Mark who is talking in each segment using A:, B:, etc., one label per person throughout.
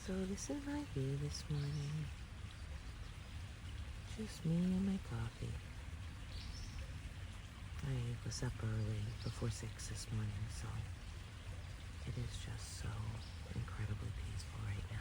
A: So this is my view this morning. Just me and my coffee. I was up early, before 6 this morning, so it is just so incredibly peaceful right now.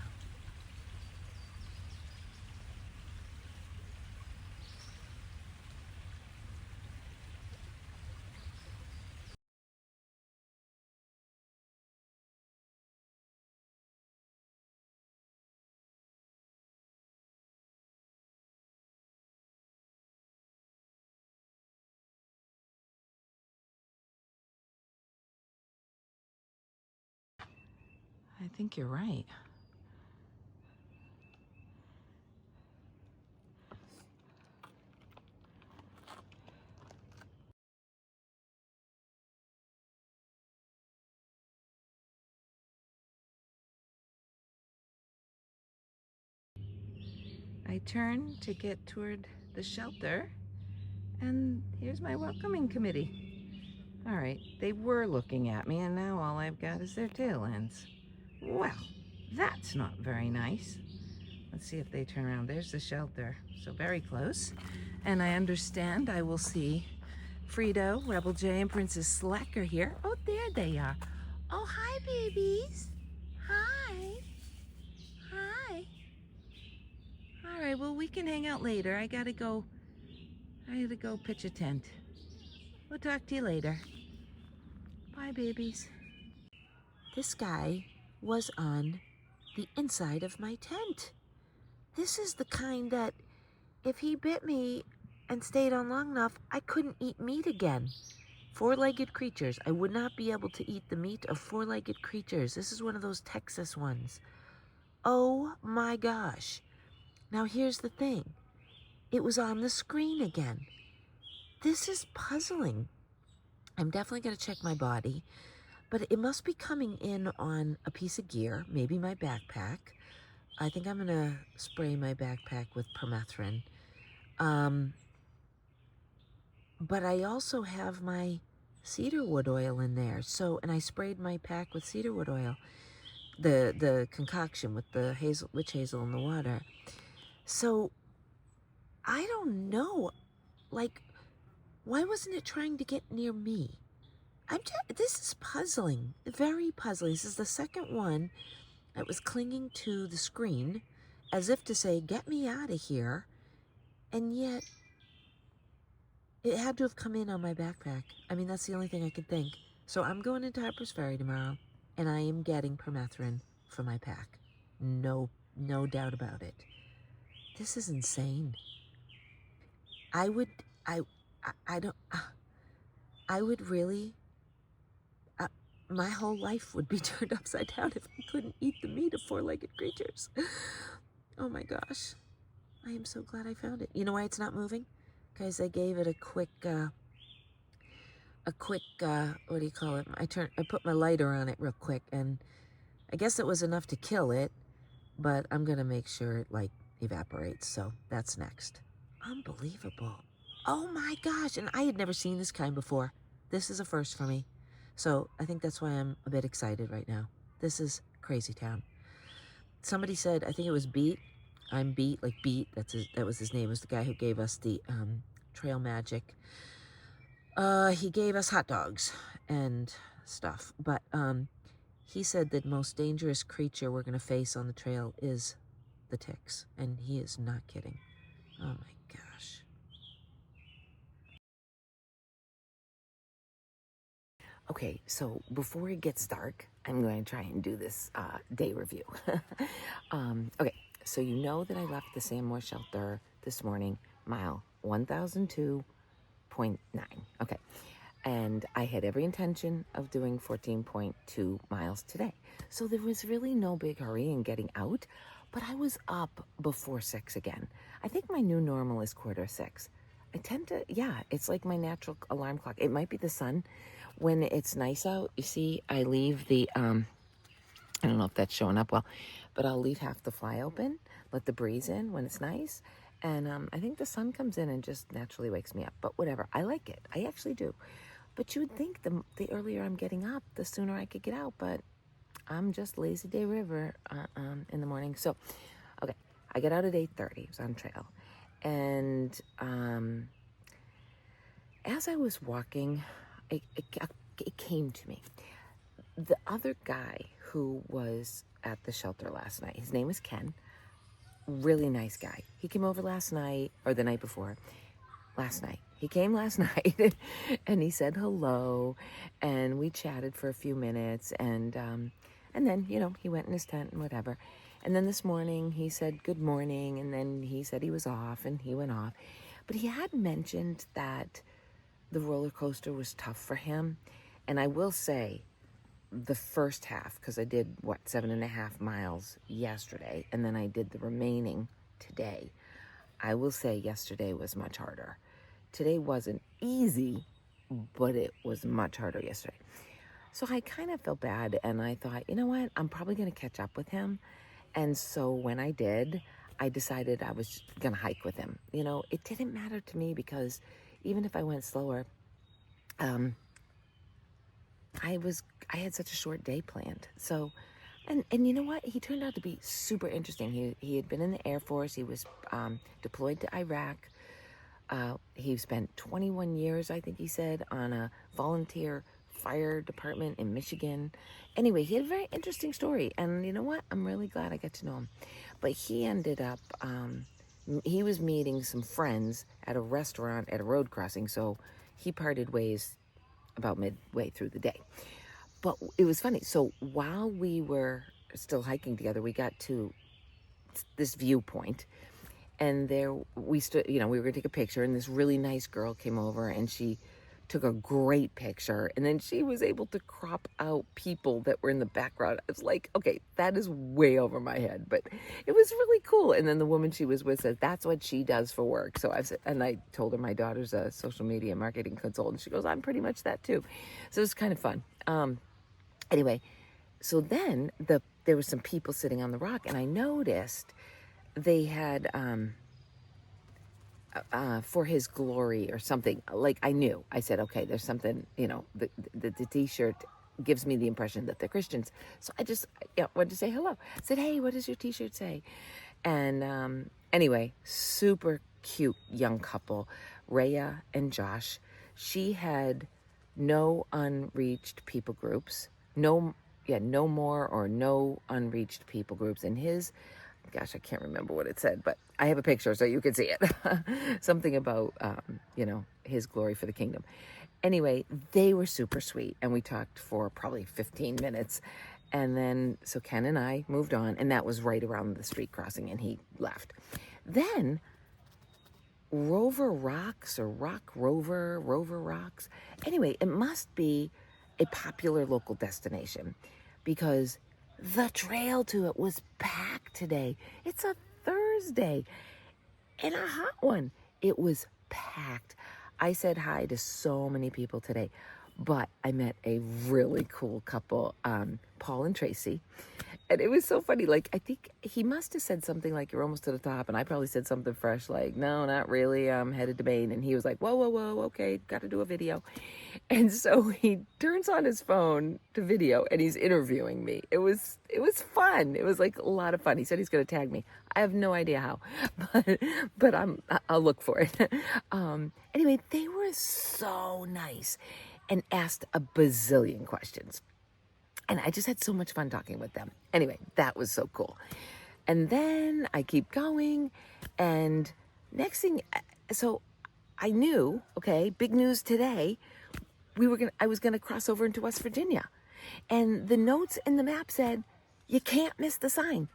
A: I think you're right. I turn to get toward the shelter, and here's my welcoming committee. All right, they were looking at me, and now all I've got is their tail ends. Well, that's not very nice. Let's see if they turn around. There's the shelter, so very close. And I understand I will see Frito, Rebel J, and Princess Slacker here. Oh, there they are. Oh, hi, babies. Hi. Hi. All right, well, we can hang out later. I gotta go pitch a tent. We'll talk to you later. Bye, babies. This guy was on the inside of my tent. This is the kind that if he bit me and stayed on long enough, I couldn't eat meat again. Four-legged creatures. I would not be able to eat the meat of four-legged creatures. This is one of those Texas ones. Oh my gosh. Now here's the thing. It was on the screen again. This is puzzling. I'm definitely going to check my body, but it must be coming in on a piece of gear, maybe my backpack. I think I'm going to spray my backpack with permethrin. But I also have my cedarwood oil in there. So, and I sprayed my pack with cedarwood oil, the concoction with the witch hazel in the water. So, I don't know, like, why wasn't it trying to get near me? This is puzzling, very puzzling. This is the second one that was clinging to the screen as if to say, get me out of here. And yet, it had to have come in on my backpack. I mean, that's the only thing I could think. So I'm going into Harper's Ferry tomorrow, and I am getting permethrin for my pack. No doubt about it. This is insane. I would really, my whole life would be turned upside down if I couldn't eat the meat of four-legged creatures. Oh my gosh. I am so glad I found it. You know why it's not moving? Because I gave it a quick, what do you call it? I put my lighter on it real quick, and I guess it was enough to kill it, but I'm gonna make sure it like evaporates, so that's next. Unbelievable. Oh my gosh, and I had never seen this kind before. This is a first for me. So I think that's why I'm a bit excited right now. This is crazy town. Somebody said, I think it was Beat. I'm Beat, like Beat, that was his name, was the guy who gave us the trail magic. He gave us hot dogs and stuff, but he said that most dangerous creature we're gonna face on the trail is the ticks, and he is not kidding. Oh my gosh. Okay, so before it gets dark, I'm going to try and do this day review. Okay, so you know that I left the Sandmore shelter this morning, mile 1002.9. Okay, and I had every intention of doing 14.2 miles today. So there was really no big hurry in getting out, but I was up before 6 again. I think my new normal is 5:45. I tend to, yeah, it's like my natural alarm clock. It might be the sun. When it's nice out, you see, I leave the, I don't know if that's showing up well, but I'll leave half the fly open, let the breeze in when it's nice. And I think the sun comes in and just naturally wakes me up. But whatever, I like it. I actually do. But you would think the earlier I'm getting up, the sooner I could get out. But I'm just lazy day river in the morning. So, okay, I get out at 8:30. It was on trail. And as I was walking, it came to me. The other guy who was at the shelter last night, his name is Ken, really nice guy. He came over last night, or the night before. Last night. He came last night and he said hello, and we chatted for a few minutes, and then, you know, he went in his tent and whatever. And then this morning he said good morning, and then he said he was off, and he went off. But he had mentioned that the roller coaster was tough for him. And I will say, the first half, because I did 7.5 miles yesterday, and then I did the remaining today. I will say yesterday was much harder. Today wasn't easy, but it was much harder yesterday. So I kind of felt bad, and I thought, you know what, I'm probably going to catch up with him. And so when I did, I decided I was going to hike with him. You know, it didn't matter to me, because even if I went slower, I had such a short day planned. So, and you know what? He turned out to be super interesting. He had been in the Air Force. He was deployed to Iraq. He spent 21 years, I think he said, on a volunteer fire department in Michigan. Anyway, he had a very interesting story. And you know what? I'm really glad I got to know him. But he ended up, he was meeting some friends at a restaurant at a road crossing. So he parted ways about midway through the day. But it was funny. So while we were still hiking together, we got to this viewpoint, and there we stood, you know, we were gonna take a picture, and this really nice girl came over, and she took a great picture, and then she was able to crop out people that were in the background. I was like, okay, that is way over my head, but it was really cool. And then the woman she was with said, that's what she does for work. So I told her my daughter's a social media marketing consultant. She goes, I'm pretty much that too. So it was kind of fun. Anyway, so then there were some people sitting on the rock, and I noticed they had, for his glory or something. Like, I knew. I said, okay, there's something, you know, the t-shirt gives me the impression that they're Christians. So I just wanted to say hello. I said, hey, what does your t-shirt say? And anyway, super cute young couple, Rhea and Josh. She had no unreached people groups, no more or no unreached people groups. And his, gosh, I can't remember what it said, but I have a picture so you can see it. Something about, his glory for the kingdom. Anyway, they were super sweet, and we talked for probably 15 minutes. And then, so Ken and I moved on, and that was right around the street crossing, and he left. Then Rover Rocks, or Rover Rocks. Anyway, it must be a popular local destination, because the trail to it was packed today. It's a Thursday, and a hot one. It was packed. I said hi to so many people today, but I met a really cool couple, Paul and Tracy. And it was so funny. Like, I think he must have said something like, you're almost to the top. And I probably said something fresh, like, no, not really. I'm headed to Maine. And he was like, whoa, okay, got to do a video. And so he turns on his phone to video, and he's interviewing me. It was fun. It was like a lot of fun. He said he's going to tag me. I have no idea how, but I'll look for it. Anyway, they were so nice and asked a bazillion questions. And I just had so much fun talking with them. Anyway, that was so cool. And then I keep going, and next thing, so I knew, okay, big news today, I was gonna cross over into West Virginia. And the notes in the map said, you can't miss the sign.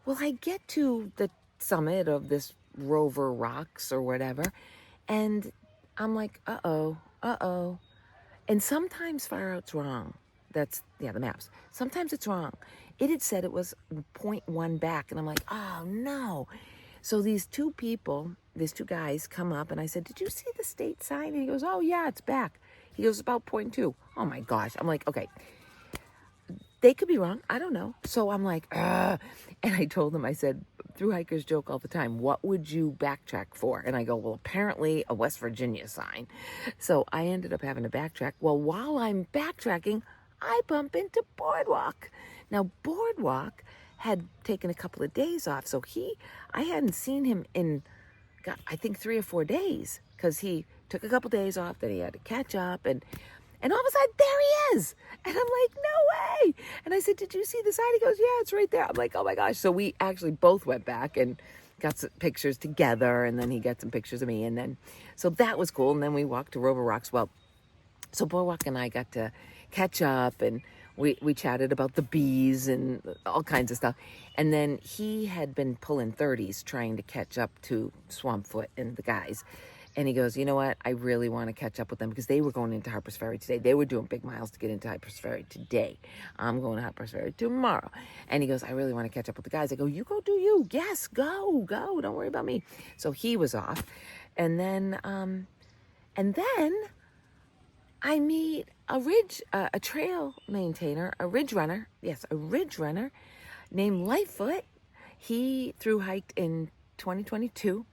A: Well, I get to the summit of this Rover Rocks or whatever, and I'm like, uh-oh. And sometimes far out's wrong. That's, the maps. Sometimes it's wrong. It had said it was 0.1 back, and I'm like, oh no. So these two guys come up, and I said, did you see the state sign? And he goes, oh yeah, it's back. He goes, about 0.2. Oh my gosh. I'm like, okay. They could be wrong. I don't know. So I'm like, and I told them, I said, through hikers joke all the time, what would you backtrack for? And I go, well, apparently a West Virginia sign. So I ended up having to backtrack. Well, while I'm backtracking,
B: I bump into Boardwalk. Now, Boardwalk had taken a couple of days off, so I hadn't seen him in, God, I think 3 or 4 days, because he took a couple days off, then he had to catch up, and all of a sudden, there he is. And I'm like, no way. And I said, did you see the sign? He goes, yeah, it's right there. I'm like, oh my gosh. So we actually both went back and got some pictures together, and then he got some pictures of me, and then, so that was cool. And then we walked to Rover Rocks. Well, so Boardwalk and I got to catch up, and we chatted about the bees and all kinds of stuff. And then he had been pulling 30s trying to catch up to Swampfoot and the guys. And he goes, you know what? I really want to catch up with them, because they were going into Harper's Ferry today. They were doing big miles to get into Harper's Ferry today. I'm going to Harper's Ferry tomorrow. And he goes, I really want to catch up with the guys. I go, you go do you. Yes, go. Don't worry about me. So he was off. And then I meet a trail maintainer, a ridge runner named Lightfoot. He thru hiked in 2022.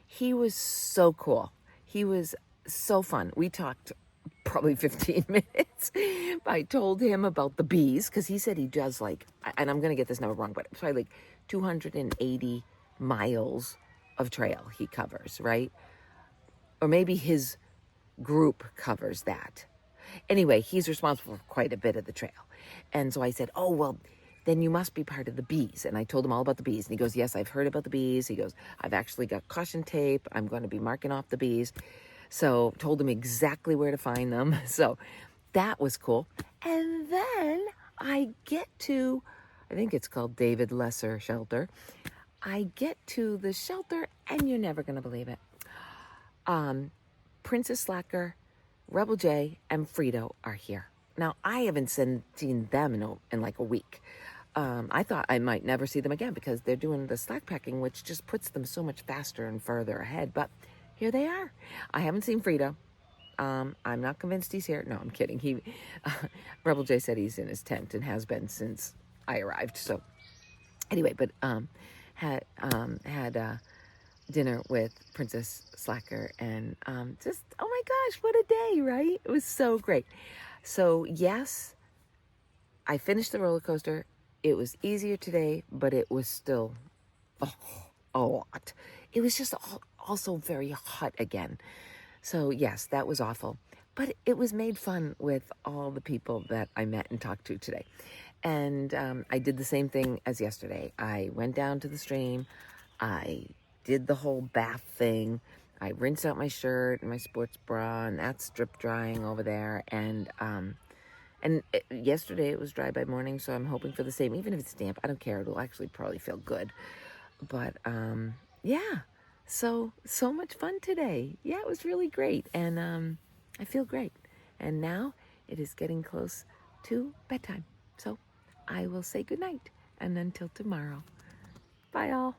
B: He was so cool. He was so fun. We talked probably 15 minutes. I told him about the bees, because he said he does and I'm going to get this number wrong, but it's probably 280 miles of trail he covers, right? Or maybe his group covers that. Anyway, he's responsible for quite a bit of the trail. And so I said, oh, well, then you must be part of the bees. And I told him all about the bees. And he goes, yes, I've heard about the bees. He goes, I've actually got caution tape. I'm going to be marking off the bees. So told him exactly where to find them. So that was cool. And then I get to, I think it's called David Lesser Shelter. I get to the shelter, and you're never going to believe it. Princess Slacker, Rebel J, and Frito are here. Now, I haven't seen them in like a week. I thought I might never see them again, because they're doing the slack packing, which just puts them so much faster and further ahead. But here they are. I haven't seen Frito. I'm not convinced he's here. No, I'm kidding. Rebel J said he's in his tent and has been since I arrived. So anyway, but had dinner with Princess Slacker, and just, oh my gosh, what a day, right? It was so great. So yes, I finished the roller coaster. It was easier today, but it was still a lot. It was just also very hot again. So yes, that was awful. But it was made fun with all the people that I met and talked to today. And I did the same thing as yesterday. I went down to the stream. I did the whole bath thing. I rinsed out my shirt and my sports bra, and that's drip drying over there. And yesterday it was dry by morning, so I'm hoping for the same. Even if it's damp, I don't care. It'll actually probably feel good. But yeah, so much fun today. Yeah, it was really great, and I feel great. And now it is getting close to bedtime, so I will say goodnight, and until tomorrow. Bye, all.